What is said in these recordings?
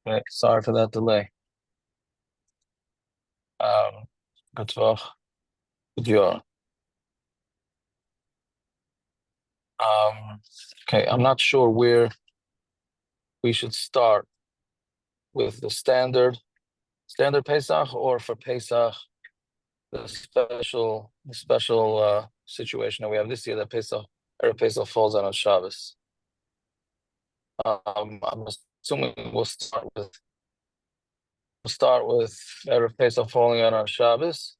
Okay, sorry for that delay. Um, Good talk. Good job. Okay, I'm not sure where we should start with the standard Pesach or for Pesach, the special situation that we have this year that Erev Pesach falls out on Shabbos. I'm assuming we'll start with Erev Pesach falling out on Shabbos,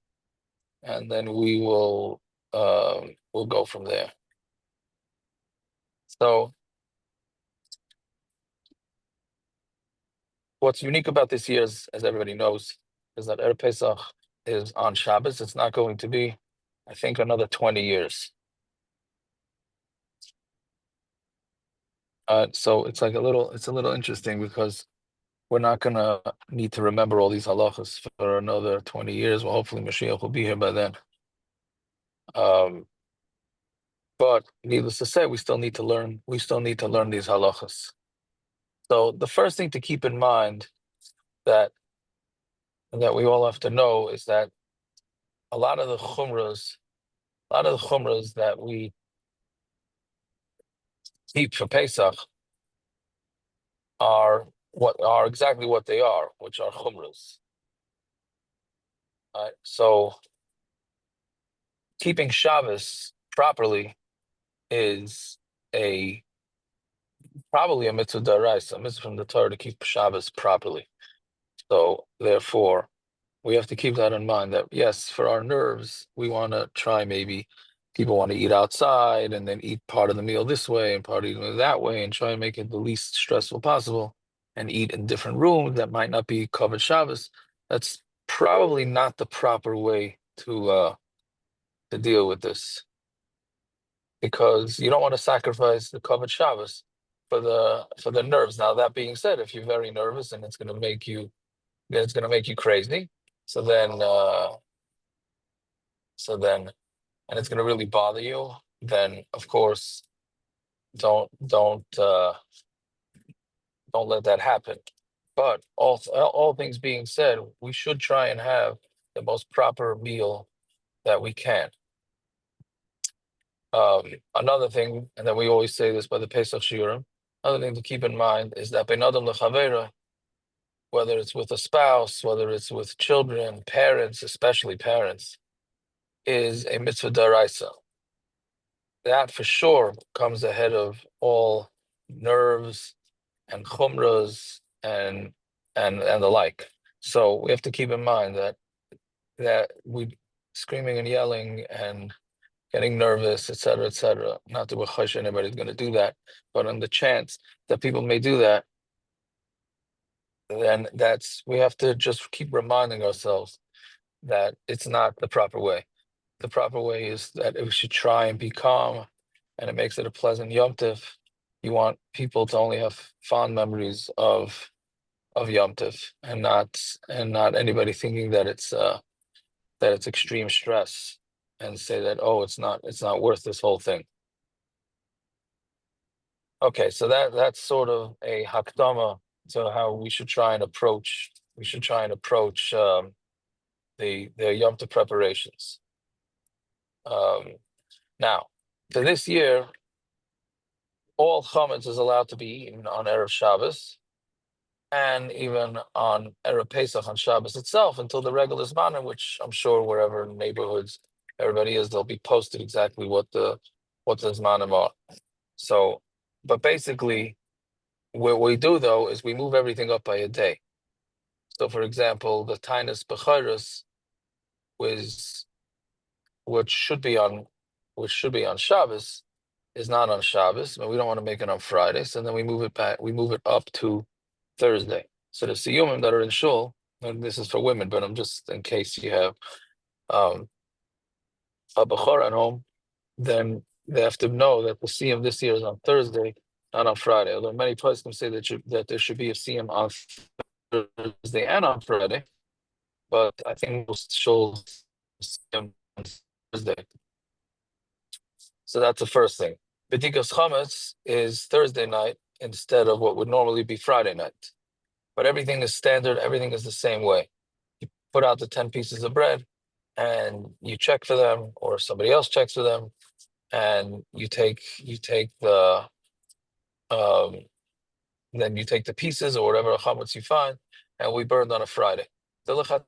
and then we'll go from there. So what's unique about this year, as everybody knows, is that Erev Pesach is on Shabbos. It's not going to be, I think, another 20 years. So it's a little interesting because we're not gonna need to remember all these halachas for another 20 years. Well, hopefully Mashiach will be here by then. Um, but needless to say, we still need to learn. We still need to learn these halachas. So the first thing to keep in mind that that we all have to know is that a lot of the chumras, that we keep for Pesach are exactly what they are, which are chumras. So keeping Shabbos properly is a probably a mitzvah daraisa, a mitzvah from the Torah to keep Shabbos properly. So therefore, we have to keep that in mind that yes, for our nerves, we want to try maybe people want to eat outside and then eat part of the meal this way and part of the meal that way and try and make it the least stressful possible and eat in different rooms that might not be covered Shabbos. That's probably not the proper way to deal with this because you don't want to sacrifice the covered Shabbos for the nerves. Now that being said, if you're very nervous and it's going to make you crazy, so then and it's going to really bother you, then of course don't don't uh, don't let that happen. But all things being said, we should try and have the most proper meal that we can. Another thing, and then we always say this by the Pesach Shiurim, another thing to keep in mind is that ben adam lechavera, whether it's with a spouse, whether it's with children, parents, especially parents, is a mitzvah daraisa. That for sure comes ahead of all nerves and chumras and the like. So we have to keep in mind that we screaming and yelling and getting nervous, etc. Not to wish anybody's going to do that, but on the chance that people may do that, then we have to just keep reminding ourselves that it's not the proper way. The proper way is that we should try and be calm, and it makes it a pleasant Yom Tov. You want people to only have fond memories of Yom Tov, and not anybody thinking that it's extreme stress, and say that, oh, it's not worth this whole thing. Okay, so that's sort of a hakdama to how we should try and approach the Yom Tov preparations. Now, for this year, all chametz is allowed to be eaten on Erev Shabbos, and even on Erev Pesach on Shabbos itself until the regular Zmanim, which I'm sure wherever neighborhoods everybody is, they'll be posted exactly what the Zmanim are. So, but basically, what we do though is we move everything up by a day. So, for example, the Tainas Bechairus was which should be on Shabbos is not on Shabbos, but we don't want to make it on Friday. So then we move it back. We move it up to Thursday. So the siyumim that are in shul, and this is for women, but I'm just in case you have um, a bechor at home, then they have to know that the siyum this year is on Thursday, not on Friday. Although many places can say that there should be a siyum on Thursday and on Friday, but I think most shuls siyum on Thursday. So that's the first thing. B'dikas chametz is Thursday night instead of what would normally be Friday night. but everything is standard. Everything is the same way. You put out the 10 pieces of bread, and you check for them, or somebody else checks for them, and you take um, then you take the pieces or whatever chametz you find, and we burned on a Friday. The lechat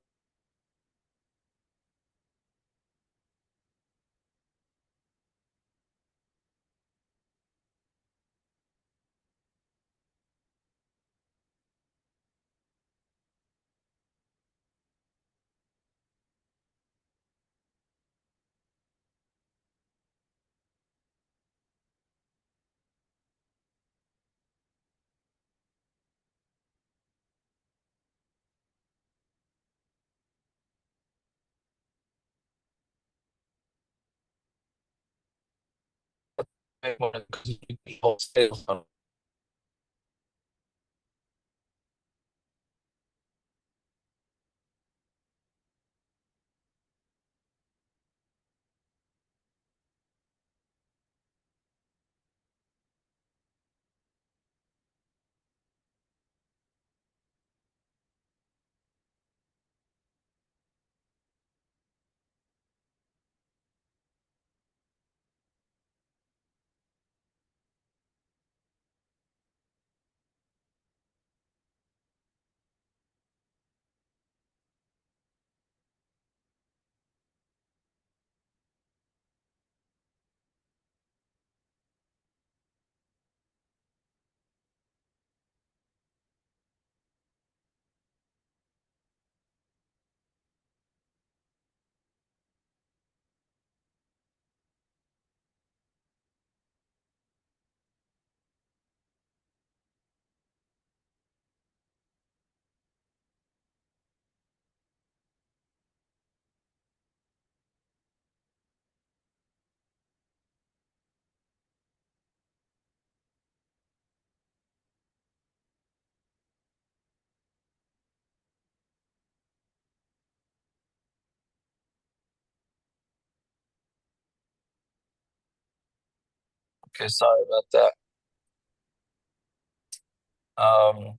Okay, sorry about that.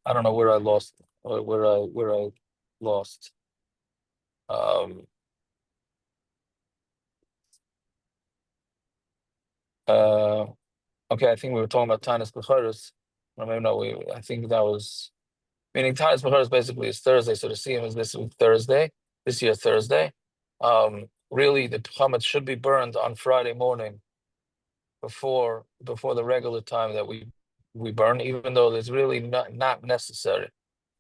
I don't know where I lost, or where I lost. Um, uh, okay, I think we were talking about Tanis B'charis. No, maybe no. I think that was meaning Tanis B'charis basically is Thursday, so the Siyum is this week Thursday, this year Thursday. Really, the chametz should be burned on Friday morning before the regular time that we burn, even though it's really not necessary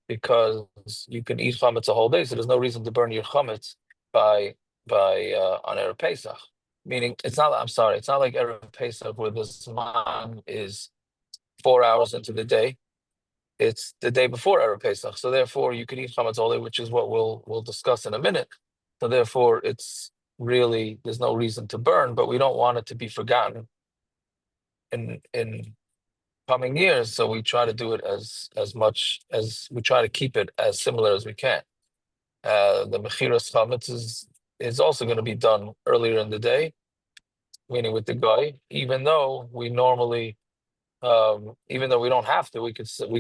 because you can eat chametz a whole day, so there's no reason to burn your chametz by on Erev Pesach. Meaning, it's not. I'm sorry, it's not like Erev Pesach where the Zman is 4 hours into the day. It's the day before Erev Pesach, so therefore you can eat chametz all day, which is what we'll discuss in a minute. So therefore, it's really there's no reason to burn, but we don't want it to be forgotten in coming years. So we try to do it as much as we try to keep it as similar as we can. The mechiras chametz is also going to be done earlier in the day, meaning with the guy. Even though we don't have to, we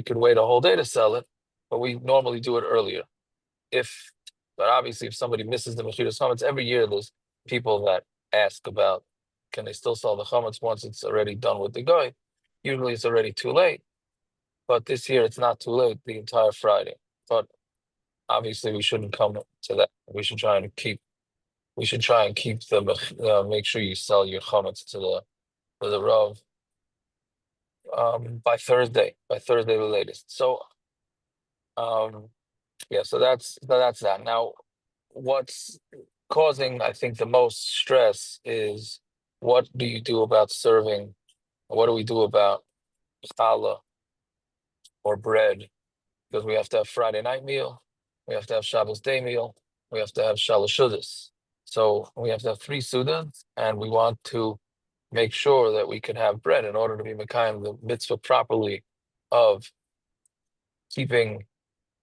could wait a whole day to sell it, but we normally do it earlier. If but obviously, if somebody misses the mechiras chametz every year, there's people that ask about can they still sell the chametz once it's already done with the guy. Usually, it's already too late. But this year it's not too late, the entire Friday. But obviously we shouldn't come to that. We should try and keep the make sure you sell your chametz to the Rav by Thursday the latest. So yeah, so that's that. Now, what's causing I think the most stress is what do you do about serving? What do we do about challah or bread because we have to have Friday night meal, we have to have Shabbos day meal, we have to have Shalosh Seudos. So we have to have 3 Sudas, and we want to make sure that we can have bread in order to be Mekayim the mitzvah properly of keeping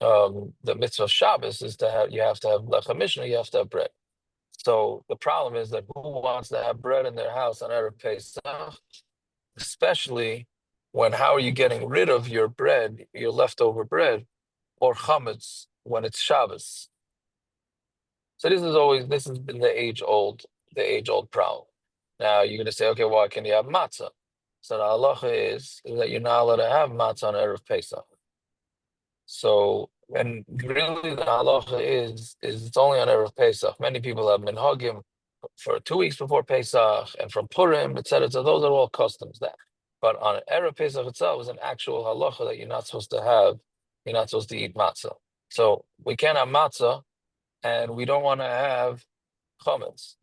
the mitzvah of Shabbos is you have to have lechem mishnah, you have to have bread. So the problem is that who wants to have bread in their house on Erev Pesach, especially when how are you getting rid of your bread, your leftover bread, or chametz when it's Shabbos. So this has been the age old problem. Now you're going to say, okay, why can you have matzah? So the halacha is that you're not allowed to have matzah on Erev Pesach. So, and really the halacha is it's only on Erev Pesach. Many people have minhagim for 2 weeks before Pesach and from Purim, etc. So those are all customs there. But on Erev Pesach itself is an actual halacha that you're not supposed to have. You're not supposed to eat matzah. So we can't have matzah, and we don't want to have chametz.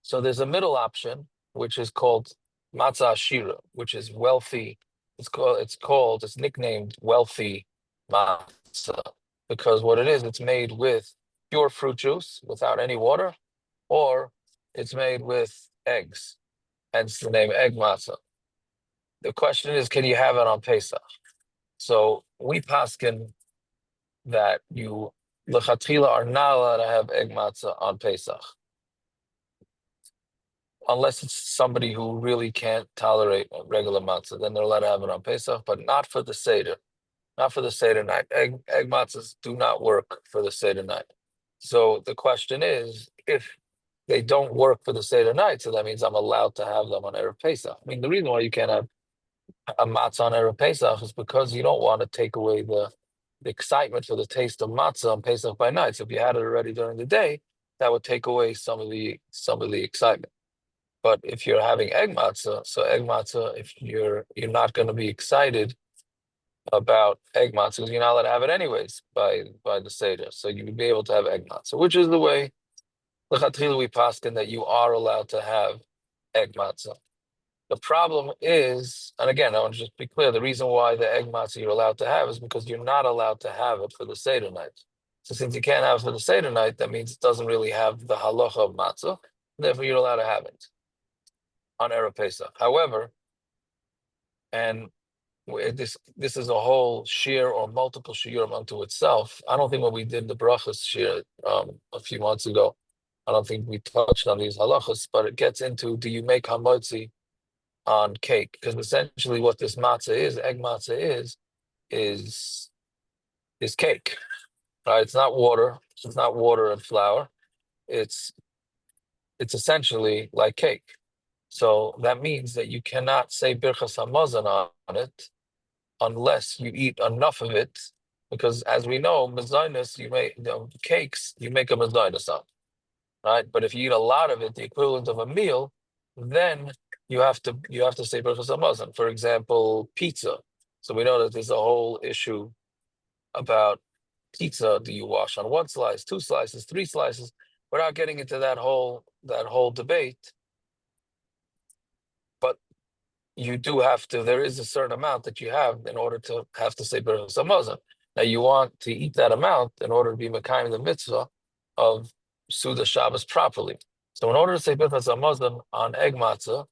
So there's a middle option, which is called matzah ashira, which is wealthy. It's nicknamed wealthy matzah because what it is, it's made with pure fruit juice without any water, or it's made with eggs, hence the name egg matzah. The question is, can you have it on Pesach? So we paskin that you lechatchila are not allowed to have egg matzah on Pesach, unless it's somebody who really can't tolerate regular matzah. Then they're allowed to have it on Pesach, but not for the Seder. Not for the Seder night. Egg matzahs do not work for the Seder night. So the question is, if they don't work for the Seder night, so that means I'm allowed to have them on Erev Pesach. I mean, the reason why you can't have a matzah on Erev Pesach is because you don't want to take away the excitement for the taste of matzah on Pesach by night. So if you had it already during the day, that would take away some of the excitement. But if you're having egg matzah, so egg matzah, if you're not going to be excited about egg matzah, because you're not allowed to have it anyways by the Seder. So you would be able to have egg matzah, which is the way l'chatchila we paskin that you are allowed to have egg matzah. The problem is, and again, I want to just be clear, the reason why the egg matzah you're allowed to have is because you're not allowed to have it for the Seder night. So since you can't have it for the Seder night, that means it doesn't really have the halacha of matzah, therefore you're allowed to have it on Erev Pesach. However, and this is a whole shear or multiple shiurim unto itself. I don't think when we did the brachas shear a few months ago, I don't think we touched on these halachas, but it gets into, do you make hamotzi on cake? Because essentially what this matzah is, egg matzah is cake, right? It's not water. It's not water and flour. It's essentially like cake. So that means that you cannot say birchas hamazon on it unless you eat enough of it, because as we know, mezainis, cakes, you make a mezainis on, right? But if you eat a lot of it, the equivalent of a meal, then you have to say birchas hamazon. For example, pizza. So we know that there's a whole issue about pizza. Do you wash on one slice, two slices, three slices? Without getting into that whole debate. But you do have to, there is a certain amount that you have in order to have to say birchas hamazon. Now you want to eat that amount in order to be mekayim the mitzvah of Suda Shabbos properly. So in order to say birchas hamazon on egg matzah,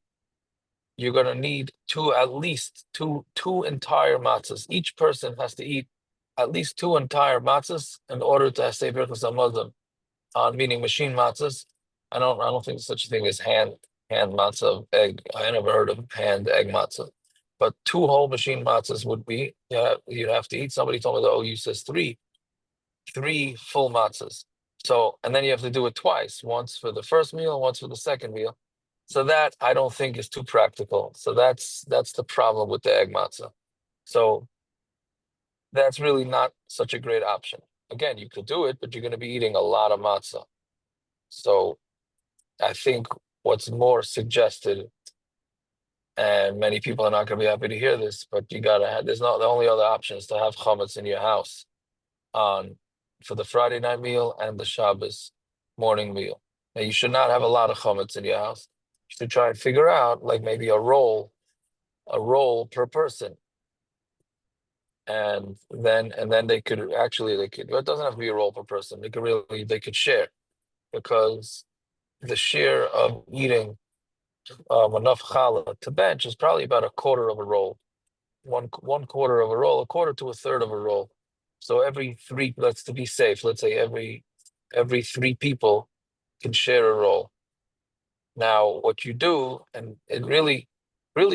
you're going to need at least two entire matzahs. Each person has to eat at least two entire matzahs in order to say birchas hamazon on, meaning machine matzahs. I don't think there's such a thing as hand matzah of egg. I never heard of hand egg matzah. But two whole machine matzahs would be, you'd have to eat. Somebody told me the OU says three full matzahs. So, and then you have to do it twice, once for the first meal, once for the second meal. So that I don't think is too practical. So that's the problem with the egg matzah. So that's really not such a great option. Again, you could do it, but you're going to be eating a lot of matzah. So I think what's more suggested, and many people are not going to be happy to hear this, but there's not, the only other option is to have chametz in your house for the Friday night meal and the Shabbos morning meal. Now you should not have a lot of chametz in your house. You should try and figure out like maybe a roll per person. And then they could, it doesn't have to be a roll per person. They could share, because the share of eating enough challah to bench is probably about a quarter of a roll, one quarter of a roll, a quarter to a third of a roll. So every three, to be safe, let's say every three people can share a roll. Now, what you do, and it really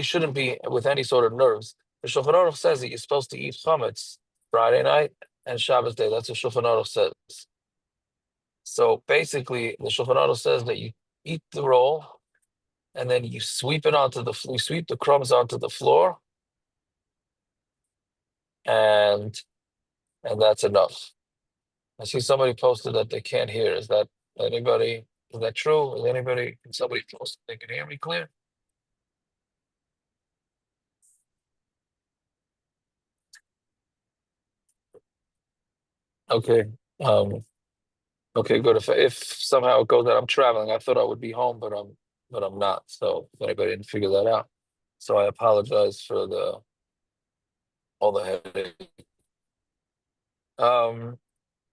shouldn't be with any sort of nerves. The Shulchan Aruch says that you're supposed to eat chametz Friday night and Shabbos day. That's what Shulchan Aruch says. So basically, the Shulchan Aruch says that you eat the roll and then you sweep it onto the you sweep the crumbs onto the floor, and that's enough. I see somebody posted that they can't hear. Is that anybody? Is that true? Is anybody? Can somebody post they can hear me clear? Okay. Okay, good. If somehow it goes that I'm traveling, I thought I would be home, but I'm not. So if anybody didn't figure that out. So I apologize for the all the headache. Um,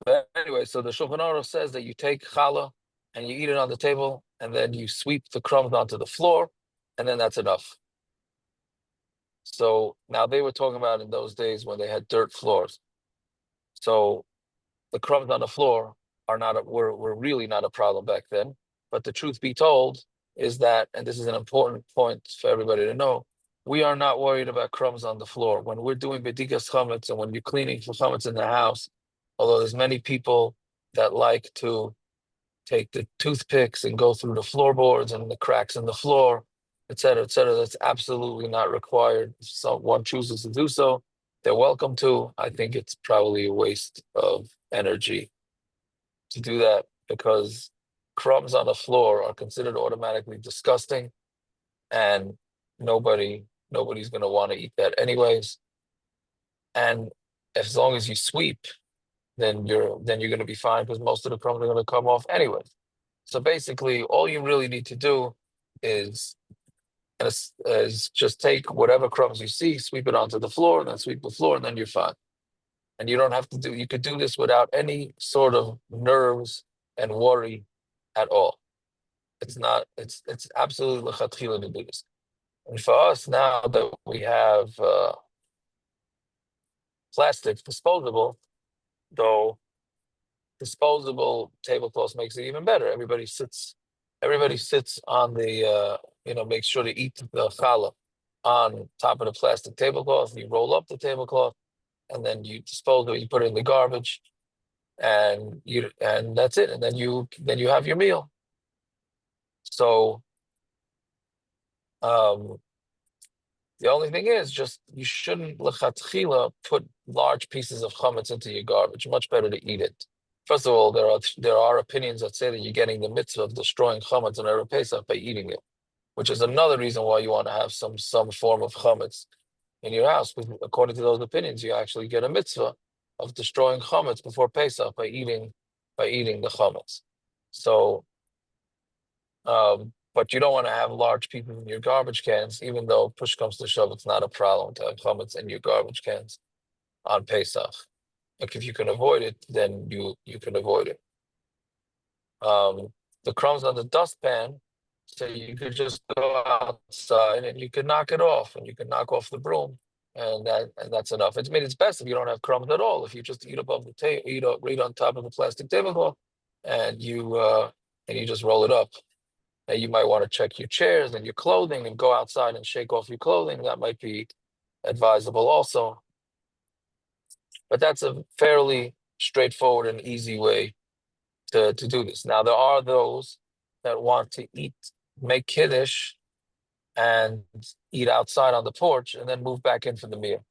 but anyway, so the Shulchan Aruch says that you take challah and you eat it on the table, and then you sweep the crumbs onto the floor, and then that's enough. So now they were talking about in those days when they had dirt floors. So the crumbs on the floor were really not a problem back then. But the truth be told is that, and this is an important point for everybody to know, we are not worried about crumbs on the floor. When we're doing bedikas chametz and when you're cleaning for chametz in the house, although there's many people that like to take the toothpicks and go through the floorboards and the cracks in the floor, et cetera, et cetera. That's absolutely not required. If someone chooses to do so, they're welcome to. I think it's probably a waste of energy to do that because crumbs on the floor are considered automatically disgusting, and nobody's going to want to eat that anyways. And as long as you sweep, then you're going to be fine because most of the crumbs are going to come off anyways. So basically, all you really need to do is is just take whatever crumbs you see, sweep it onto the floor, and then sweep the floor, and then you're fine. And you don't have to do. You could do this without any sort of nerves and worry at all. It's not. It's absolutely lechatchila to do this. And for us now that we have plastic disposable, though disposable tablecloths makes it even better. Everybody sits on the make sure to eat the challah on top of the plastic tablecloth. You roll up the tablecloth and then you dispose of it, you put it in the garbage, and that's it. And then you have your meal. So um the only thing is just you shouldn't lechatchila put large pieces of chametz into your garbage. Much better to eat it. First of all, there are opinions that say that you're getting the mitzvah of destroying chametz on Erev Pesach by eating it, which is another reason why you want to have some form of chametz in your house. Because according to those opinions, you actually get a mitzvah of destroying chametz before Pesach by eating the chametz. So, but you don't want to have large pieces in your garbage cans, even though push comes to shove, it's not a problem to have chametz in your garbage cans on Pesach. Like if you can avoid it, then you can avoid it. The crumbs on the dustpan, so you could just go outside and you can knock it off, and you can knock off the broom, and that's enough. It's best if you don't have crumbs at all. If you just eat above the table, eat up right on top of the plastic tablecloth, and you just roll it up. And you might want to check your chairs and your clothing and go outside and shake off your clothing. That might be advisable also. But that's a fairly straightforward and easy way to do this. Now, there are those that want to make kiddush and eat outside on the porch and then move back in for the meal.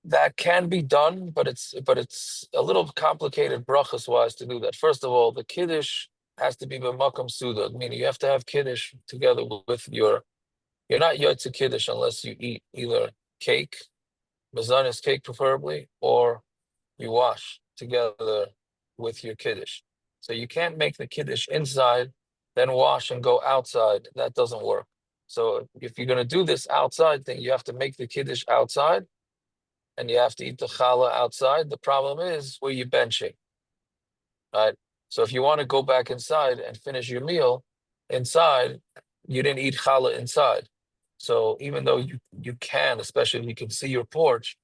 That can be done, but it's a little complicated brachas wise to do that. First of all, the kiddush has to be b'makom suda, meaning you have to have kiddush together with you're not yotze kiddush unless you eat either cake, mazanis cake preferably, or you wash together with your kiddush. So you can't make the kiddush inside, then wash and go outside. That doesn't work. So if you're going to do this outside thing, you have to make the kiddush outside, and you have to eat the challah outside. The problem is where you're benching, right? So if you want to go back inside and finish your meal inside, you didn't eat challah inside. So even though you can, especially if you can see your porch,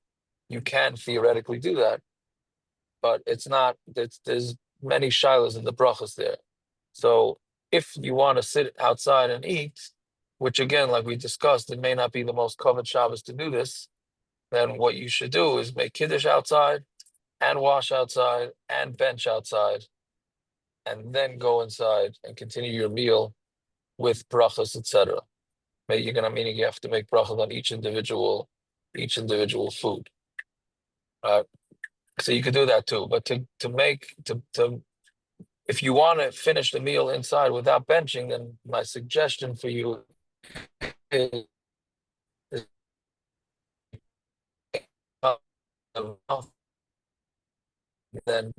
you can theoretically do that, but it's not. There's many shilas in the brachas there. So if you want to sit outside and eat, which again, like we discussed, it may not be the most covered Shabbos to do this, then what you should do is make kiddush outside and wash outside and bench outside, and then go inside and continue your meal with brachas, etc. You're gonna meaning you have to make brachas on each individual food. So you could do that too. But to make to if you want to finish the meal inside without benching, then my suggestion for you is then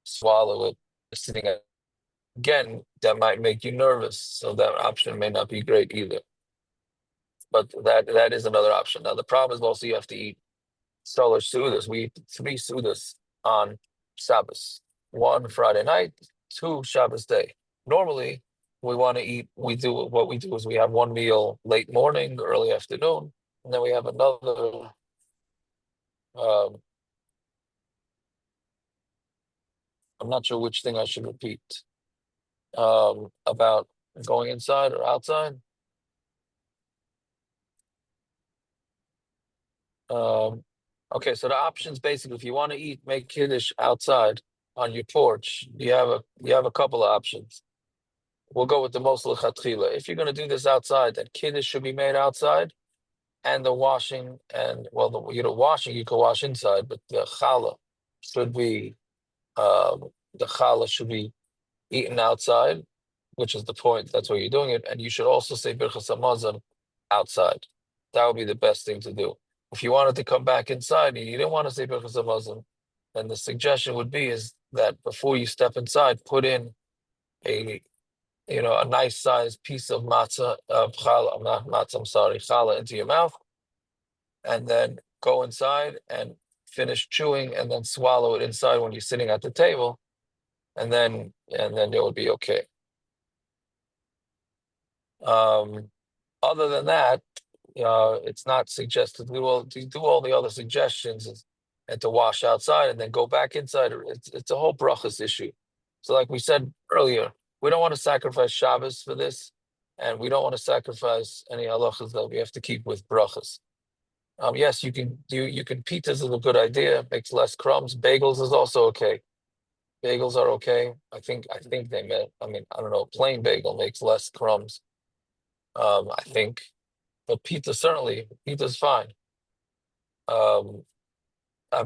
swallow it sitting at. Again, that might make you nervous, so that option may not be great either. But that is another option. Now the problem is also you have to eat solar sudas. We eat 3 sudas on Shabbos. 1 Friday night, 2 Shabbos day. Normally, we want to eat. What we do is we have one meal late morning, early afternoon, and then we have another. I'm not sure which thing I should repeat about going inside or outside. Okay, so the options basically, if you want to eat, make kiddush outside on your porch, you have a couple of options. We'll go with the most lechatchila. If you're going to do this outside, then kiddush should be made outside, and the washing and washing you can wash inside, but the challah should be eaten outside, which is the point. That's why you're doing it, and you should also say birchas hamazon outside. That would be the best thing to do. If you wanted to come back inside and you didn't want to say birchas hamazon, then the suggestion would be is that before you step inside, put in a nice sized piece of matzah, challah, not matzah, I'm sorry, challah into your mouth, and then go inside and finish chewing, and then swallow it inside when you're sitting at the table, and then it would be okay. Other than that, it's not suggested. We will do all the other suggestions and to wash outside and then go back inside. It's a whole brachas issue. So, like we said earlier, we don't want to sacrifice Shabbos for this, and we don't want to sacrifice any halachas that we have to keep with brachas. Yes, you can pitas is a good idea. It makes less crumbs. Bagels is also okay. Bagels are okay. I think they meant. I mean, I don't know. Plain bagel makes less crumbs. I think, but pita certainly pita's fine.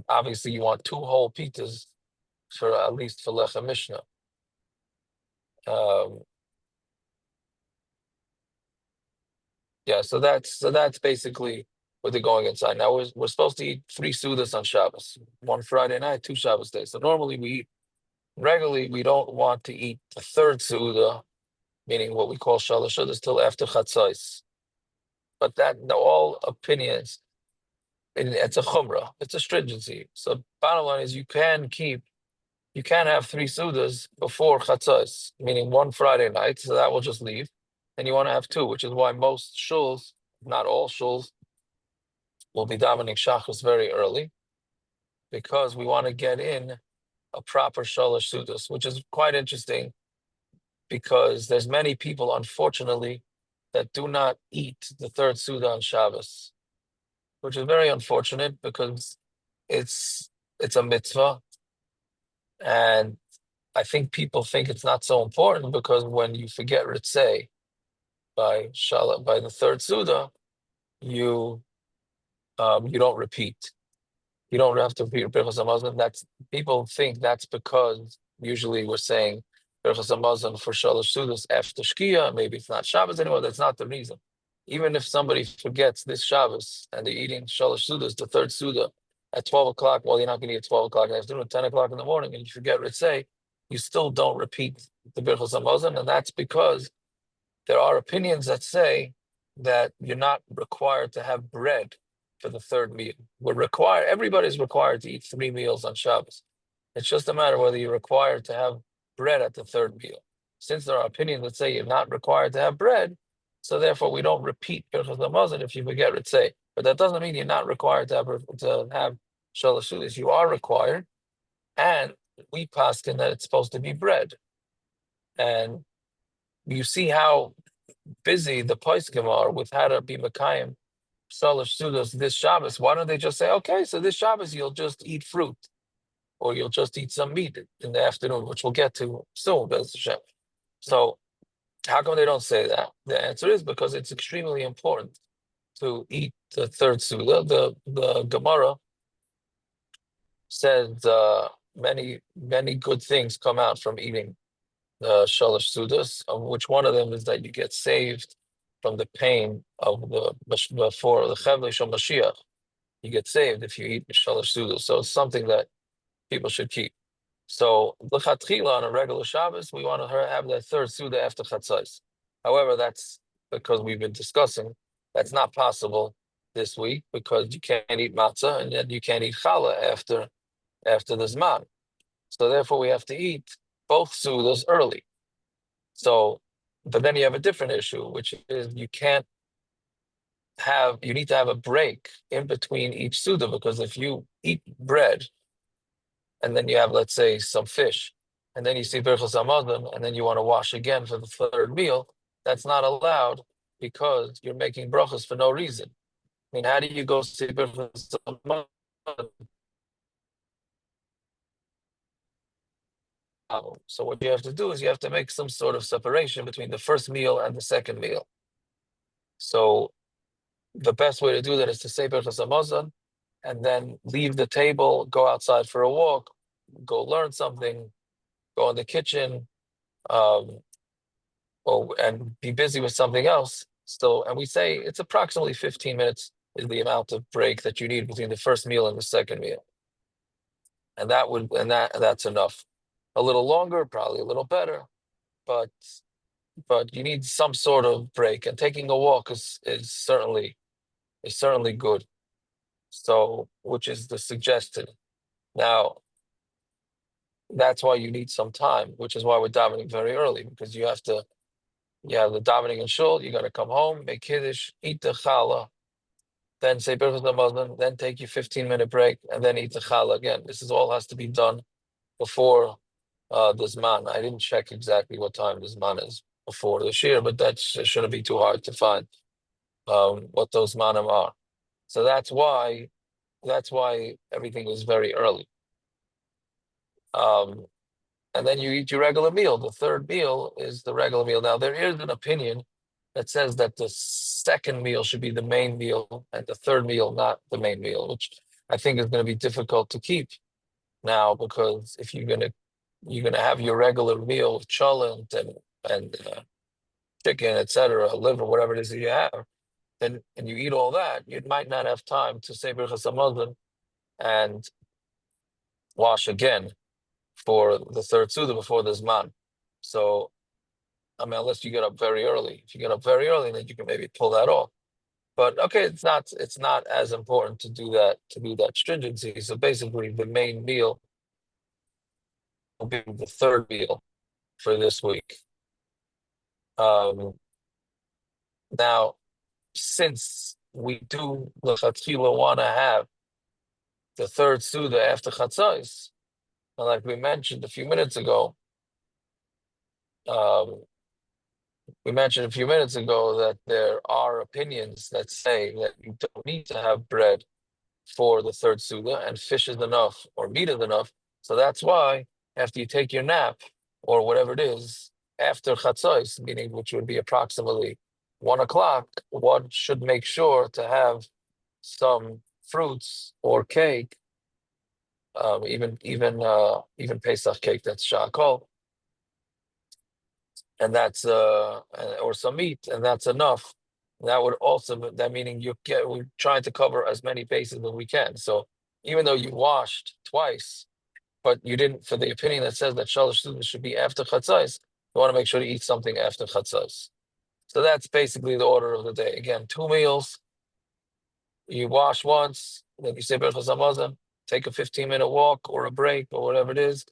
Obviously, you want 2 whole pitas for at least for lechem mishnah. Yeah, so that's basically what they're going inside. Now we're supposed to eat 3 sudas on Shabbos, 1 Friday night, 2 Shabbos days. So normally regularly we don't want to eat the 3rd suda, meaning what we call shalosh sudas, till after chatzos. But all opinions, it's a chumrah, it's a stringency. So bottom line is you can have 3 sudas before chatzos, meaning 1 Friday night, so that will just leave. And you want to have 2, which is why most shuls, not all shuls, will be davening shachris very early, because we want to get in a proper shalosh sudas, which is quite interesting, because there's many people, unfortunately, that do not eat the 3rd suda on Shabbos, which is very unfortunate because it's a mitzvah, and I think people think it's not so important because when you forget ritzei by the 3rd suda, you don't repeat. You don't have to repeat birchas hamazon. That's people think that's because usually we're saying birchas hamazon for shalosh sudas after shkia. Maybe it's not Shabbos anymore. That's not the reason. Even if somebody forgets this Shabbos and they're eating shalosh sudas, the 3rd suda at 12 o'clock, well, you're not going to eat at 12 o'clock in the afternoon, 10 o'clock in the morning, and you forget ritzei, you still don't repeat the birchas hamazon, and that's because there are opinions that say that you're not required to have bread for the 3rd meal. Everybody's required to eat 3 meals on Shabbos. It's just a matter whether you're required to have bread at the 3rd meal. Since there are opinions that say you're not required to have bread, so therefore we don't repeat birchas hamazon if you forget ritzei. But that doesn't mean you're not required to have shalosh sudas. You are required, and we paskin that it's supposed to be bread. And you see how busy the poskim are with how to be mekayim Shalosh Sudas this Shabbos, why don't they just say, okay, so this Shabbos you'll just eat fruit, or you'll just eat some meat in the afternoon, which we'll get to soon, Bez Hashem. So how come they don't say that? The answer is because it's extremely important to eat the third Suda. The Gemara says many good things come out from eating the Shalosh Sudas, of which one of them is that you get saved from the pain of before the Chevle Shel Mashiach. You get saved if you eat Shalosh Sudas. So it's something that people should keep. So l'chatchila on a regular Shabbos, we want to have that third Suda after Chatzos. However, that's because we've been discussing that's not possible this week because you can't eat matzah and then you can't eat challah after the Zman. So therefore, we have to eat both Sudas early. So, but then you have a different issue, which is you need to have a break in between each Suda, because if you eat bread and then you have, let's say, some fish, and then you see Birchos Hamazon, and then you want to wash again for the third meal, that's not allowed because you're making brachos for no reason. I mean, how do you go see Birchos Hamazon? So what you have to do is you have to make some sort of separation between the first meal and the second meal. So the best way to do that is to say Birchos Hamazon, and then leave the table, go outside for a walk, go learn something, go in the kitchen, and be busy with something else. So, and we say it's approximately 15 minutes is the amount of break that you need between the first meal and the second meal, and that's enough. A little longer, probably a little better, but you need some sort of break. And taking a walk is certainly good. So, which is the suggested. Now, that's why you need some time, which is why we're davening very early, because you have the davening in shul, you got to come home, make kiddush, eat the challah, then say Birchos Hamazon, then take your 15-minute break, and then eat the challah again. This is all has to be done before the Zman. I didn't check exactly what time the Zman is before the Shir, but that shouldn't be too hard to find what those Zmanim are. So that's why everything is very early. And then you eat your regular meal. The third meal is the regular meal. Now, there is an opinion that says that the second meal should be the main meal and the third meal not the main meal, which I think is going to be difficult to keep now, because if you're gonna have your regular meal with cholent and chicken, etc., liver, whatever it is that you have, then and you eat all that, you might not have time to say Birchos Hamazon and wash again for the third Suda before the Zman. So, I mean, unless you get up very early. If you get up very early, then you can maybe pull that off. But okay, it's not as important to do that stringency. So basically, the main meal will be the third meal for this week. Now, since we do l'chatchila want to have the third Suda after Chatzos, and like we mentioned a few minutes ago, that there are opinions that say that you don't need to have bread for the third Suda, and fish is enough or meat is enough. So that's why after you take your nap or whatever it is, after Chatzos, meaning which would be approximately 1 o'clock, one should make sure to have some fruits or cake, even Pesach cake that's shakol, and that's or some meat, and that's enough. That would also, that meaning we're trying to cover as many bases as we can. So even though you washed twice, but you didn't, for the opinion that says that Shalosh Suda should be after Chatzos, you want to make sure to eat something after Chatzos. So that's basically the order of the day. Again, 2 meals. You wash once, then you say Birchos Hamazon, take a 15-minute walk or a break or whatever it is,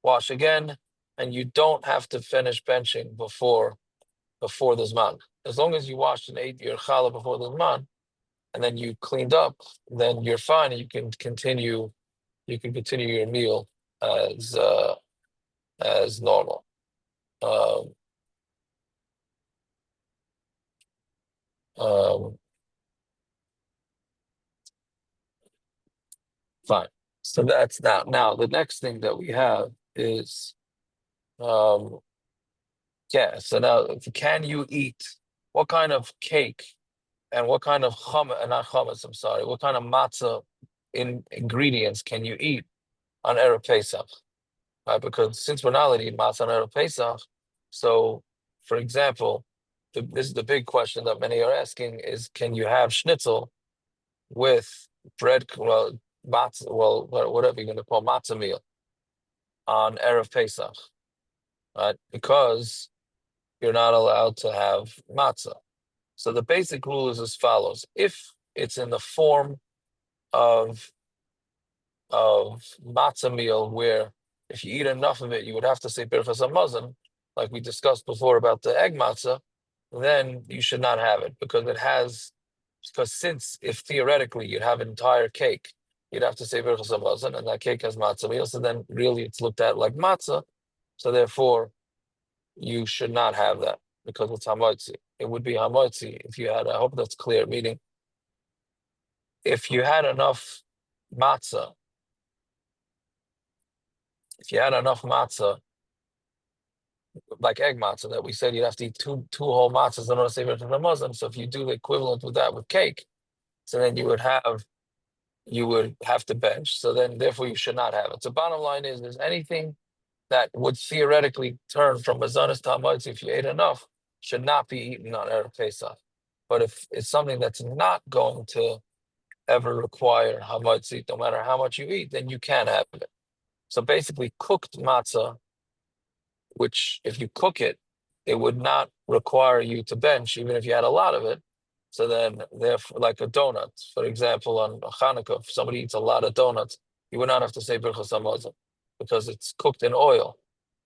wash again, and you don't have to finish benching before the Zman. As long as you washed and ate your challah before the Zman, and then you cleaned up, then you're fine, and you can continue your meal as normal. Um, um, Fine. So that's that. Now the next thing that we have is um yeah, so now can you eat what kind of cake and what kind of not hummus, I'm sorry, what kind of matzah ingredients can you eat on Erev Pesach? Right? Because since we're not allowed to eat matzah on Erev Pesach, so for example, this is the big question that many are asking is can you have schnitzel with bread, well, matzah, well, whatever you're going to call matzah meal on Erev Pesach, right? Because you're not allowed to have matzah. So the basic rule is as follows: if it's in the form of matzah meal, where if you eat enough of it, you would have to say birchas hamazon, like we discussed before about the egg matzah, then you should not have it because since if theoretically you'd have an entire cake, you'd have to say birchas hamazon, and that cake has matzah meal, so then really it's looked at like matzah, so therefore you should not have that because it's hamotzi. It would be hamotzi if you had. I hope that's clear. Meaning, if you had enough matzah, if you had enough matzah, like egg matzah that we said you'd have to eat two whole matzahs in order to save it from the Muslim. So if you do the equivalent with that with cake, so then you would have to bench. So then therefore you should not have it. So bottom line is there's anything that would theoretically turn from mazonos to hamotzi if you ate enough should not be eaten on Erev Pesach. But if it's something that's not going to ever require hamotzi, no matter how much you eat, then you can have it. So basically cooked matzah, which if you cook it, it would not require you to bench, even if you had a lot of it. So then, therefore, like a donut, for example, on Hanukkah, if somebody eats a lot of donuts, you would not have to say birchas hamazon because it's cooked in oil.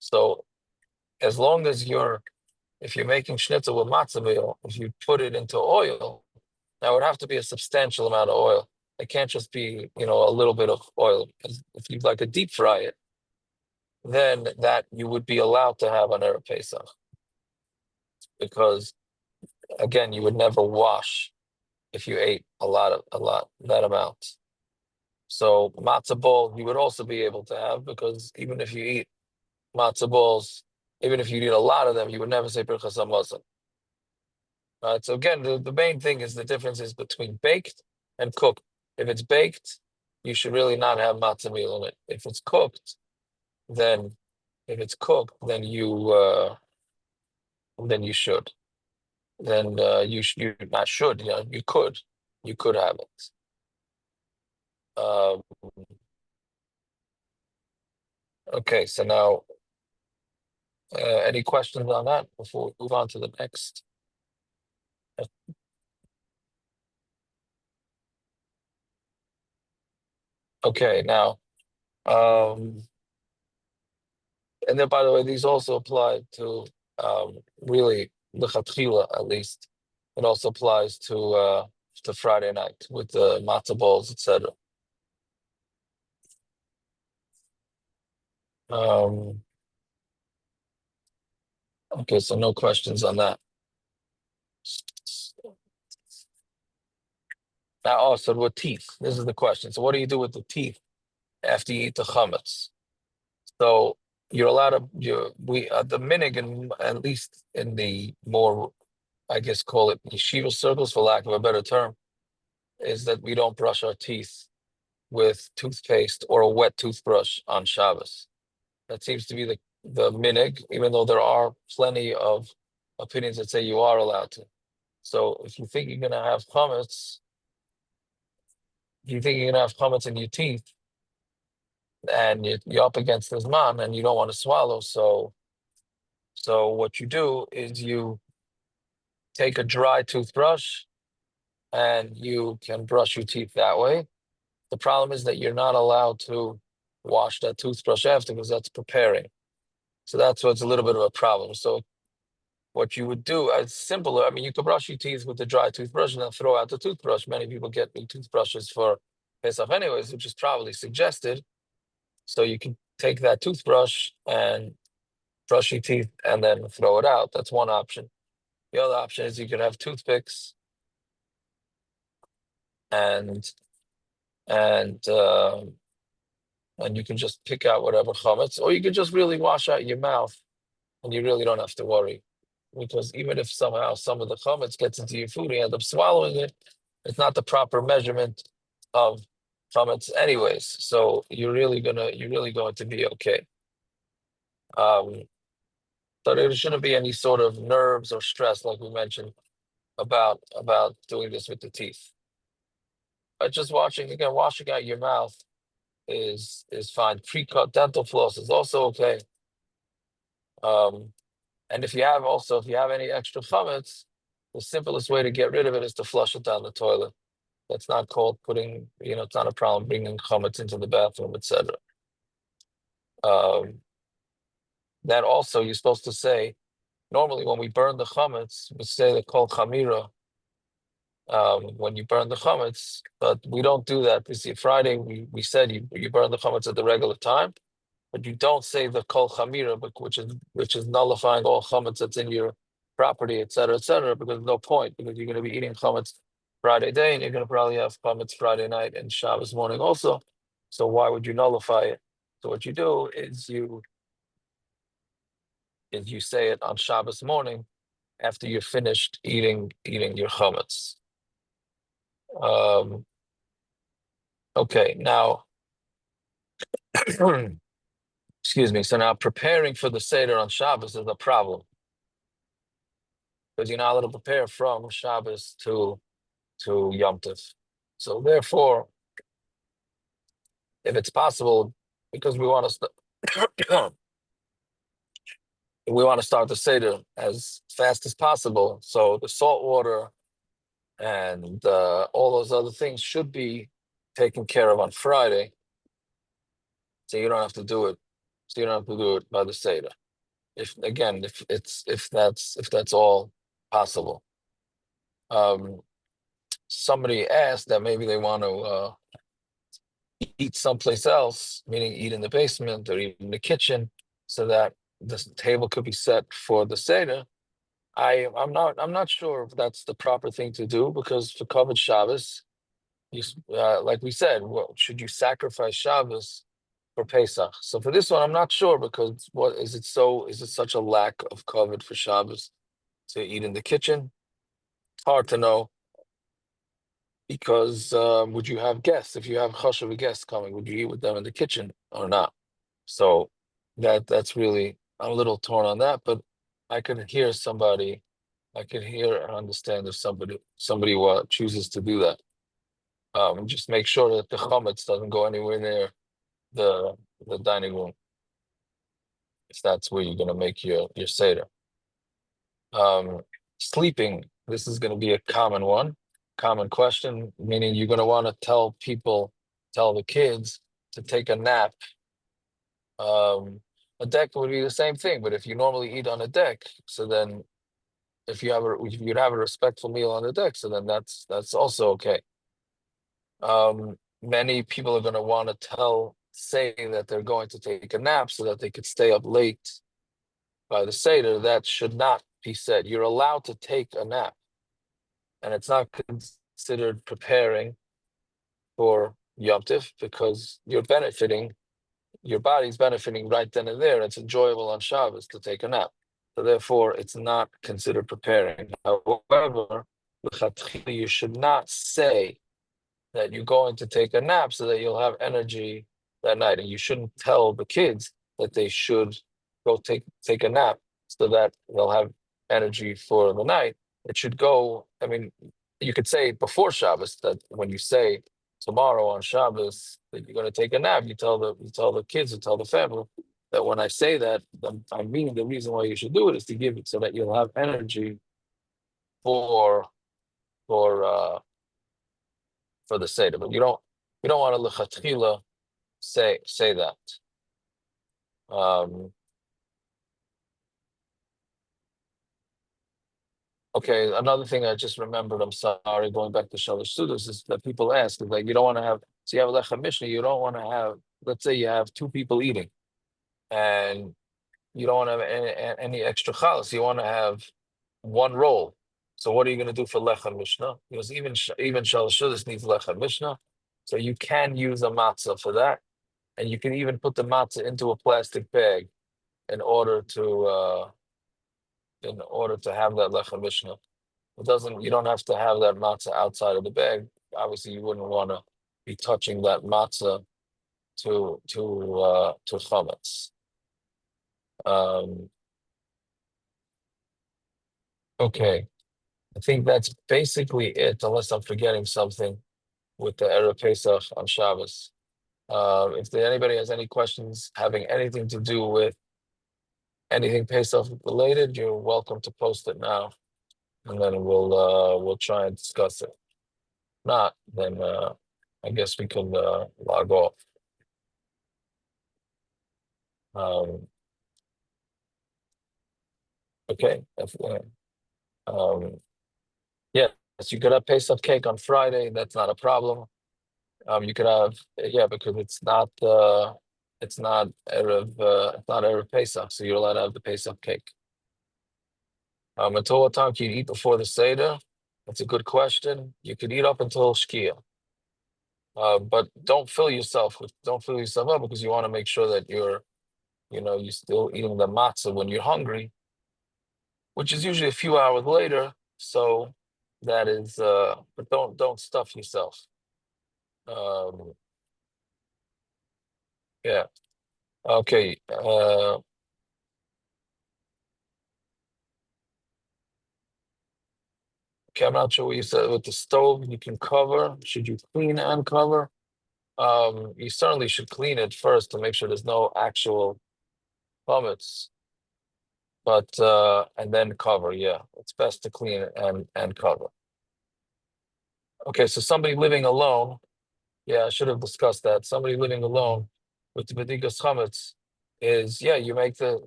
So as long as if you're making schnitzel with matzah meal, if you put it into oil, now it would have to be a substantial amount of oil. It can't just be, a little bit of oil. If you'd like to deep fry it, then that you would be allowed to have on Erev Pesach. Because again, you would never wash if you ate that amount. So matzah ball you would also be able to have because even if you eat matzah balls, even if you eat a lot of them, you would never say birchas hamazon. Right. So again, the main thing is the difference is between baked and cooked. If it's baked, you should really not have matzah meal in it. If it's cooked, then you should. Then you not should, you could have it. Um, okay, so now any questions on that before we move on to the next? Okay, now and then by the way, these also apply to really lechatchila at least. It also applies to Friday night with the matzah balls, etc. Um, okay, so no questions on that. Now, also with teeth, this is the question. So, what do you do with the teeth after you eat the chametz? So, you're allowed to. The minig, and at least in the more, I guess, call it yeshiva circles, for lack of a better term, is that we don't brush our teeth with toothpaste or a wet toothbrush on Shabbos. That seems to be the minig, even though there are plenty of opinions that say you are allowed to. So, if you think you're going to have chametz, you think you're gonna have chametz in your teeth, and you're up against this man, and you don't want to swallow. So what you do is you take a dry toothbrush, and you can brush your teeth that way. The problem is that you're not allowed to wash that toothbrush after because that's preparing. So that's what's a little bit of a problem. So what you would do, it's simpler. I mean, you could brush your teeth with the dry toothbrush and then throw out the toothbrush. Many people get new toothbrushes for Pesach anyways, which is probably suggested. So you can take that toothbrush and brush your teeth and then throw it out. That's one option. The other option is you could have toothpicks and and you can just pick out whatever chametz, or you can just really wash out your mouth, and you really don't have to worry, because even if somehow some of the chametz gets into your food, and you end up swallowing it, it's not the proper measurement of chametz, anyways. So you're really going to be okay. So there shouldn't be any sort of nerves or stress, like we mentioned, about doing this with the teeth. But just washing out your mouth is fine. Pre-cut dental floss is also okay. And if you have any extra chametz, the simplest way to get rid of it is to flush it down the toilet. That's not called putting, it's not a problem bringing chametz into the bathroom, etc. That also you're supposed to say. Normally, when we burn the chametz, we say the kol chamira. When you burn the chametz, but we don't do that. You see, Friday we said you burn the chametz at the regular time, but you don't say the kol chamira, which is nullifying all chametz that's in your property, et cetera, because there's no point, because you're going to be eating chametz Friday day, and you're going to probably have chametz Friday night and Shabbos morning also. So why would you nullify it? So what you do is you say it on Shabbos morning after you're finished eating your chametz. Okay, now, excuse me. So now preparing for the Seder on Shabbos is a problem, because you're not allowed to prepare from Shabbos to Yom Tov. So therefore, if it's possible, because we want to we want to start the Seder as fast as possible, so the salt water and all those other things should be taken care of on Friday, so you don't have to do it. So you don't have to do it by the Seder. If that's all possible. Somebody asked that maybe they want to eat someplace else, meaning eat in the basement or eat in the kitchen, so that the table could be set for the Seder. I'm not sure if that's the proper thing to do, because for covered Shabbos, like we said, should you sacrifice Shabbos for Pesach? So for this one, I'm not sure, because what is it? Is it such a lack of covered for Shabbos to eat in the kitchen? It's hard to know, because would you have guests? If you have chashuv guests coming, would you eat with them in the kitchen or not? So that's really, I'm a little torn on that, but I could hear somebody, I could hear and understand if somebody chooses to do that. Just make sure that the chametz doesn't go anywhere near the dining room, if that's where you're going to make your seder. Sleeping, this is going to be a common question, meaning you're going to want to tell the kids to take a nap. A deck would be the same thing, but if you normally eat on a deck, so then if you'd have a respectful meal on the deck, so then that's also okay. Many people are going to want to say that they're going to take a nap so that they could stay up late by the Seder. That should not be said. You're allowed to take a nap, and it's not considered preparing for Yom Tov, because your body's benefiting right then and there. It's enjoyable on Shabbos to take a nap. So therefore, it's not considered preparing. However, you should not say that you're going to take a nap so that you'll have energy that night. And you shouldn't tell the kids that they should go take a nap so that they'll have energy for the night. It should go, I mean, you could say before Shabbos, that when you say tomorrow on Shabbos that you're going to take a nap, you tell the kids, you tell the family that when I say that, I mean the reason why you should do it is to give it so that you'll have energy for the Seder. But you don't want to lechatchila say that. Okay, another thing I just remembered, I'm sorry, going back to Shalosh Sudas, is that people ask, is like, you don't want to have, so you have Lechem Mishnah, you don't want to have, let's say you have two people eating, and you don't want to have any extra chalas, you want to have one roll. So what are you going to do for Lechem Mishnah? Because even Shalosh Sudas needs Lechem Mishnah. So you can use a matzah for that, and you can even put the matzah into a plastic bag in order to have that lechem mishnah. It doesn't. You don't have to have that matzah outside of the bag. Obviously, you wouldn't want to be touching that matzah to chametz. Okay, I think that's basically it, unless I'm forgetting something with the Erev Pesach on Shabbos. If anybody has any questions having anything to do with anything Pesach related, you're welcome to post it now, and then we'll try and discuss it. Not, then I guess we can log off. Okay. Yeah, so you could have Pesach cake on Friday. That's not a problem. You could have, yeah, because it's not Erev Pesach, so you're allowed to have the Pesach cake. Until what time can you eat before the Seder? That's a good question. You could eat up until Shkia. But don't fill yourself up, because you want to make sure that you're still eating the matzah when you're hungry, which is usually a few hours later. So that is, but don't stuff yourself. Yeah. Okay. Okay, I'm not sure what you said with the stove. You can cover. Should you clean and cover? You certainly should clean it first to make sure there's no actual plummets. But and then cover. Yeah, it's best to clean it and cover. Okay, so somebody living alone. Yeah, I should have discussed that. Somebody living alone with the bedikas chametz is, yeah, you make the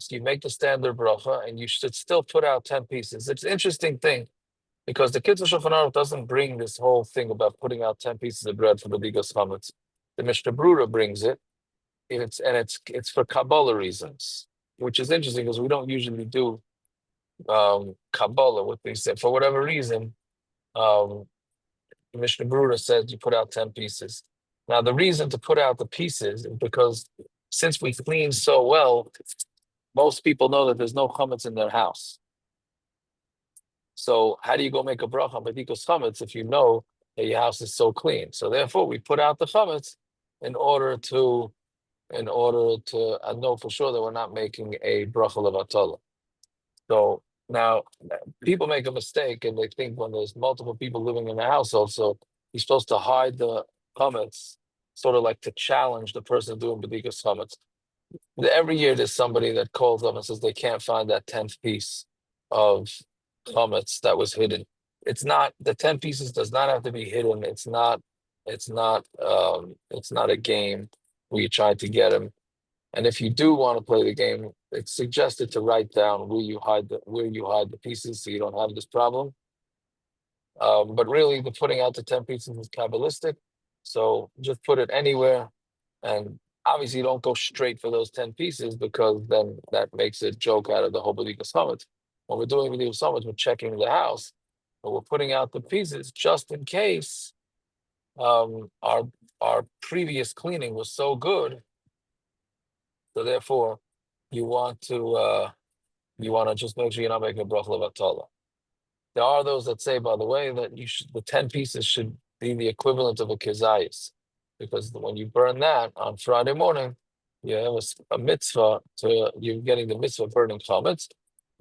standard bracha, and you should still put out 10 pieces. It's an interesting thing, because the Kitzur Shulchan Aruch doesn't bring this whole thing about putting out 10 pieces of bread for the bedikas chametz. The Mishnah Brura brings it. It's for Kabbalah reasons, which is interesting, because we don't usually do Kabbalah. What they said, for whatever reason, Mishnah Brura says you put out 10 pieces. Now, the reason to put out the pieces is because, since we clean so well, most people know that there's no chametz in their house. So how do you go make a bracha on bedikas chametz if you know that your house is so clean? So therefore, we put out the chametz in order to know for sure that we're not making a bracha levatala. So now, people make a mistake, and they think when there's multiple people living in the household, so you're supposed to hide the chametz, sort of like to challenge the person doing bedikas chametz. Every year there's somebody that calls up and says they can't find that 10th piece of chametz that was hidden. It's not, the 10 pieces does not have to be hidden. It's not a game where you try to get them. And if you do want to play the game, it's suggested to write down where you hide the pieces, so you don't have this problem. But really, the putting out the 10 pieces is Kabbalistic, so just put it anywhere. And obviously, you don't go straight for those 10 pieces, because then that makes a joke out of the whole B'dikas Chametz. When we're doing B'dikas Chametz, we're checking the house, but we're putting out the pieces just in case our previous cleaning was so good. So therefore, you want to just make sure you're not making a bracha levatala. There are those that say, by the way, that the 10 pieces should be the equivalent of a kezayis, because when you burn that on Friday morning, you have a mitzvah you're getting the mitzvah of burning chametz,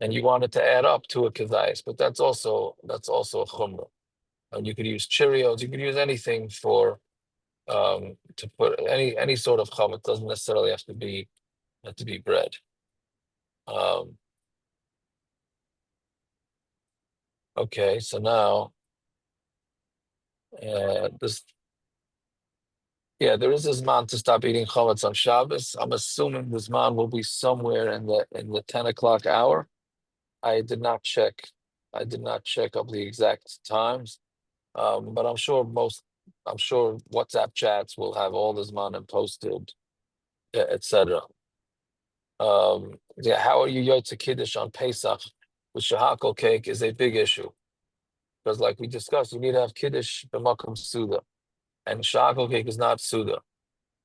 and you want it to add up to a kezayis. But that's also a chumrah. And you could use Cheerios, you could use anything for to put any sort of chametz. Doesn't necessarily have to be bread. Okay, so now there is this man to stop eating chametz on Shabbos. I'm assuming this man will be somewhere in the 10 o'clock hour. I did not check up the exact times, but I'm sure WhatsApp chats will have all this man and posted, etc. How are you yotze kiddush on Pesach with shahakol cake is a big issue, because, like we discussed, you need to have kiddush b'makom suda. and chocolate cake is not Suda.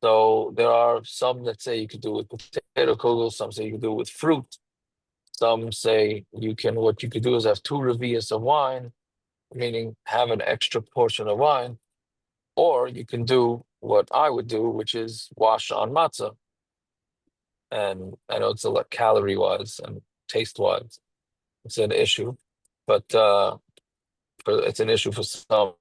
So there are some that say you could do it with potato kugel, some say you could do it with fruit. Some say what you could do is have two revias of wine, meaning have an extra portion of wine, or you can do what I would do, which is wash on matzah. And I know it's a lot calorie wise and taste wise, it's an issue, but it's an issue for some.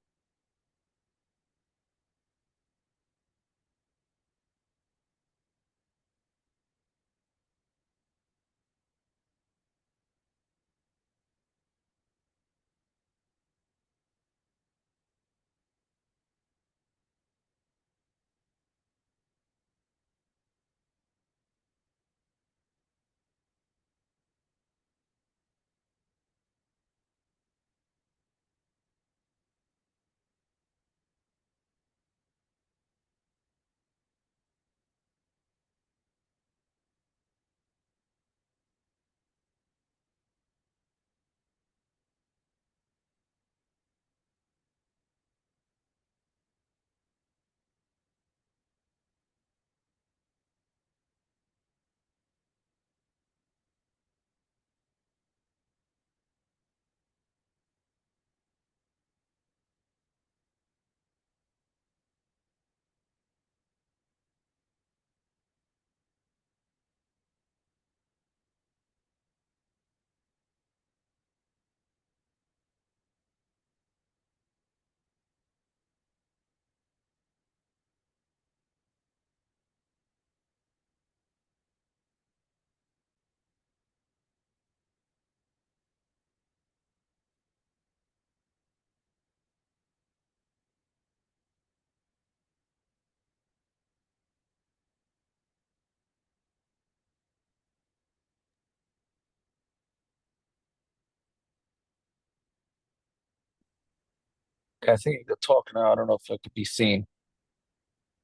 I think you could talk now. I don't know if it could be seen.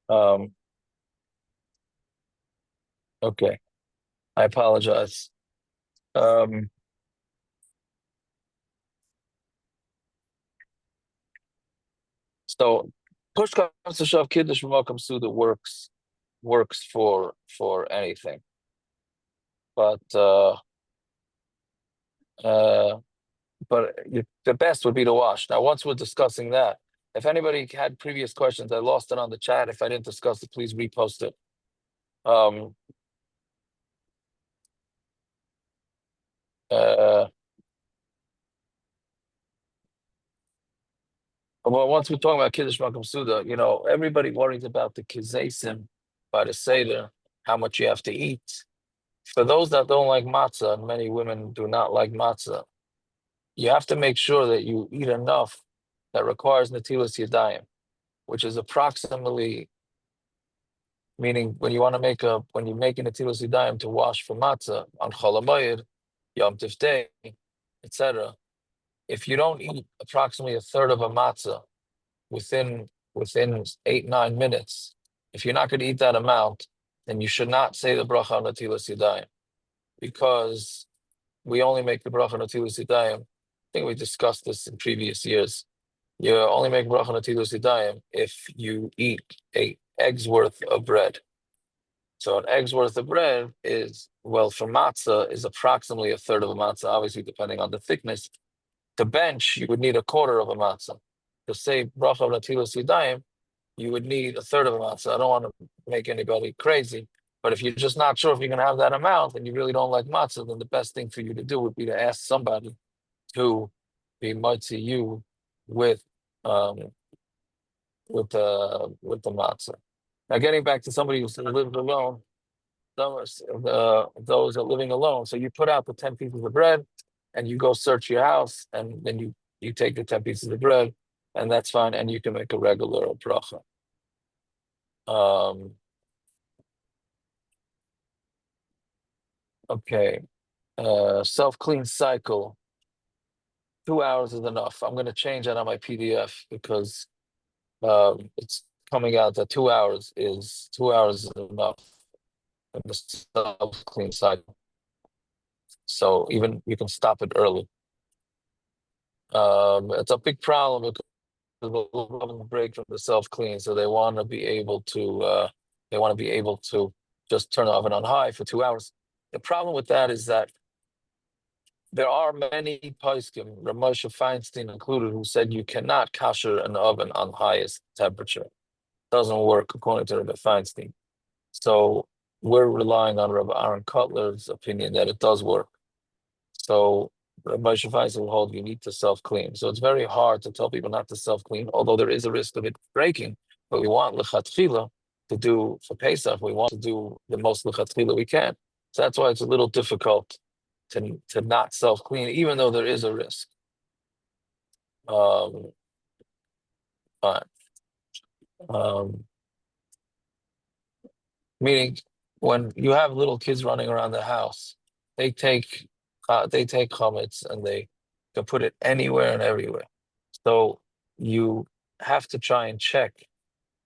Um, okay, I apologize. Um, so push comes to shove, Kiddush Malcolm Suda works for anything, but uh, the best would be to wash. Now, once we're discussing that, if anybody had previous questions, I lost it on the chat. If I didn't discuss it, please repost it. Um, uh, well, once we're talking about Kiddush Malcolm Suda, everybody worries about the kizesim by the Seder, how much you have to eat. For those that don't like matzah, and many women do not like matzah, you have to make sure that you eat enough that requires natilas yadayim, which is approximately, meaning when you're making natilas yadayim to wash for matzah on Chol Hamoed, Yom Tif Day, etc. If you don't eat approximately a third of a matzah within 8-9 minutes, if you're not going to eat that amount, then you should not say the bracha on natilas yadayim, because we only make the bracha natilas yadayim. I think we discussed this in previous years. You only make bracha natilas yadayim if you eat a egg's worth of bread. So an egg's worth of bread for matzah is approximately a third of a matzah, obviously depending on the thickness. To bench, you would need a quarter of a matzah. To say bracha natilas yadayim, you would need a third of a matzah. I don't want to make anybody crazy, but if you're just not sure if you're going to have that amount and you really don't like matzah, then the best thing for you to do would be to ask somebody to be mighty you with um with the matzah. Now, getting back to somebody who lives alone, those are living alone. So you put out the 10 pieces of bread, and you go search your house, and then you take the 10 pieces of bread, and that's fine, and you can make a regular bracha. Um, okay. Self-clean cycle. 2 hours is enough. I'm going to change that on my PDF because it's coming out that 2 hours is enough in the self-clean cycle. So even you can stop it early. It's a big problem break from the self-clean, so they want to be able to just turn the oven on high for 2 hours. The problem with that is that there are many poskim, Rav Moshe Feinstein included, who said you cannot kasher an oven on highest temperature. Doesn't work according to Rav Feinstein. So we're relying on Rav Aaron Kotler's opinion that it does work. So Rav Moshe Feinstein will hold you need to self-clean. So it's very hard to tell people not to self-clean, although there is a risk of it breaking. But we want lechatchila to do for Pesach. We want to do the most lechatchila we can. So that's why it's a little difficult to not self-clean, even though there is a risk. Um, fine. Um, Meaning, when you have little kids running around the house, they take chametz and they can put it anywhere and everywhere. So you have to try and check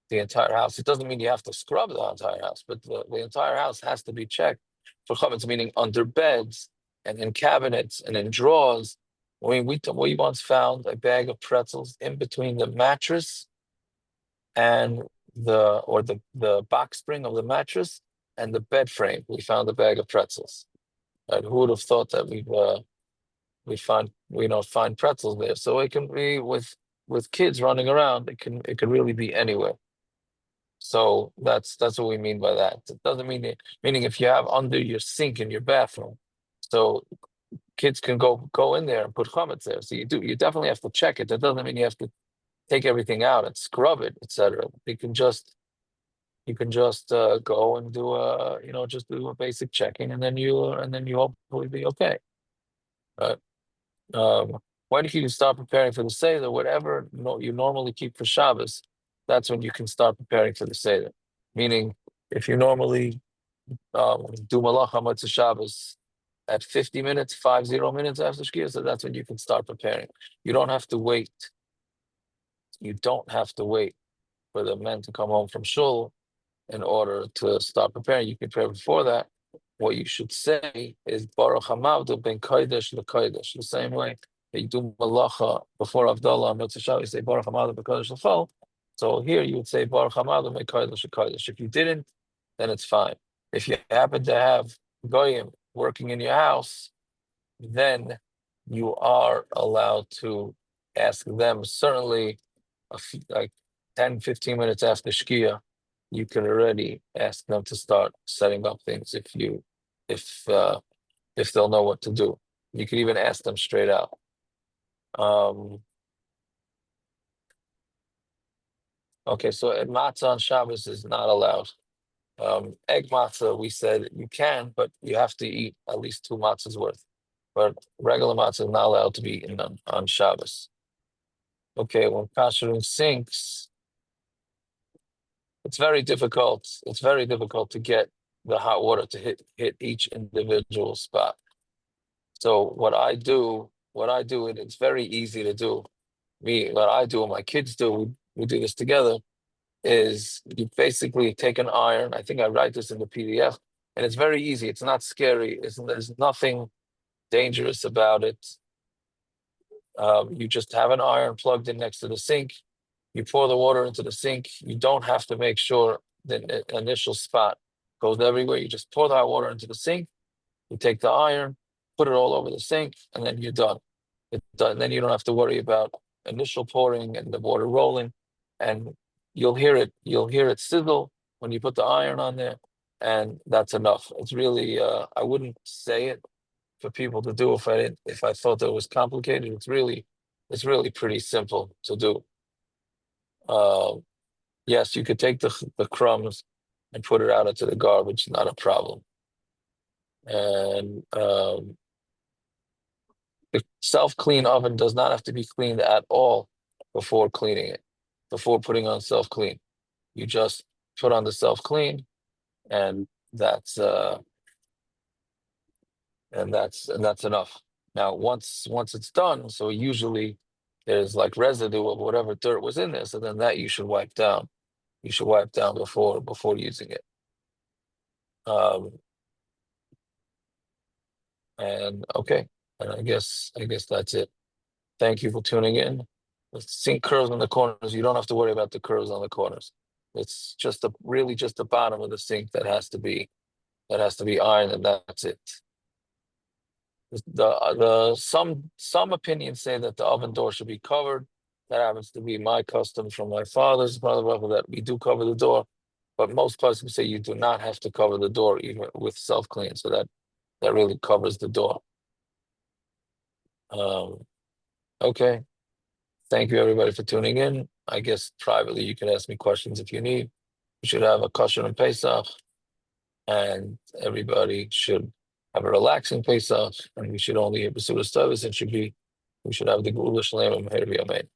the entire house. It doesn't mean you have to scrub the entire house, but the entire house has to be checked for chametz, meaning under beds and in cabinets and in drawers. We once found a bag of pretzels in between the mattress and the box spring of the mattress and the bed frame. We found a bag of pretzels. Right? Who would have thought that we don't find pretzels there? So it can be with kids running around. It can really be anywhere. So that's what we mean by that. It doesn't mean meaning if you have under your sink in your bathroom, so kids can go in there and put chametz there. So you definitely have to check it. That doesn't mean you have to take everything out and scrub it, etc. You can just go and do just do a basic checking, and then you hopefully be okay. Right? When you can start preparing for the Seder, whatever you normally keep for Shabbos, that's when you can start preparing for the Seder. Meaning, if you normally do Malacha Motzei Shabbos at 50 minutes, 50 minutes after Shkia, so that's when you can start preparing. You don't have to wait. You don't have to wait for the men to come home from shul in order to start preparing. You can prepare before that. What you should say is Baruch Hamavdu ben Kodesh leKodesh. The same way that you do Malacha before Avdallah and Motzei Shabbos, you say Baruch Hamavdu ben Kodesh leChol. So here you would say Baruch Hamavdu ben Kodesh leKodesh. If you didn't, then it's fine. If you happen to have Goyim working in your house, then you are allowed to ask them. Certainly, like 10, 15 minutes after Shkia, you can already ask them to start setting up things if they'll know what to do. You can even ask them straight out. Okay, so matzah on Shabbos is not allowed. Egg matzah, we said you can, but you have to eat at least 2 matzahs worth. But regular matzah is not allowed to be eaten on Shabbos. Okay, when kashering sinks, it's very difficult. It's very difficult to get the hot water to hit each individual spot. So and it's very easy to do. What I do, and my kids do, we do this together, is you basically take an iron. I think I write this in the PDF, and it's very easy. It's not scary. There's nothing dangerous about it. You just have an iron plugged in next to the sink. You pour the water into the sink. You don't have to make sure the initial spot goes everywhere. You just pour the hot water into the sink. You take the iron, put it all over the sink, and then you're done. It's done. Then you don't have to worry about initial pouring and the water rolling. And you'll hear it sizzle when you put the iron on there, and that's enough. It's really I wouldn't say it for people to do if I thought that it was complicated. It's really pretty simple to do. Yes, you could take the crumbs and put it out into the garbage, not a problem. And the self-clean oven does not have to be cleaned at all before cleaning it, before putting on self-clean. You just put on the self-clean, and that's enough. Now, once it's done, so usually there's like residue of whatever dirt was in there, so then that you should wipe down. You should wipe down before using it. And okay, and I guess that's it. Thank you for tuning in. The sink curves in the corners. You don't have to worry about the curves on the corners. It's just really just the bottom of the sink that has to be ironed, and that's it. Some opinions say that the oven door should be covered. That happens to be my custom from my father's brother, that we do cover the door. But most places say you do not have to cover the door even with self-clean. So that really covers the door. Okay. Thank you everybody for tuning in. I guess privately you can ask me questions if you need. We should have a kosher and Pesach, and everybody should have a relaxing Pesach, and we should only have the service. We should have the Gula Shalem and Meher B'Yamein.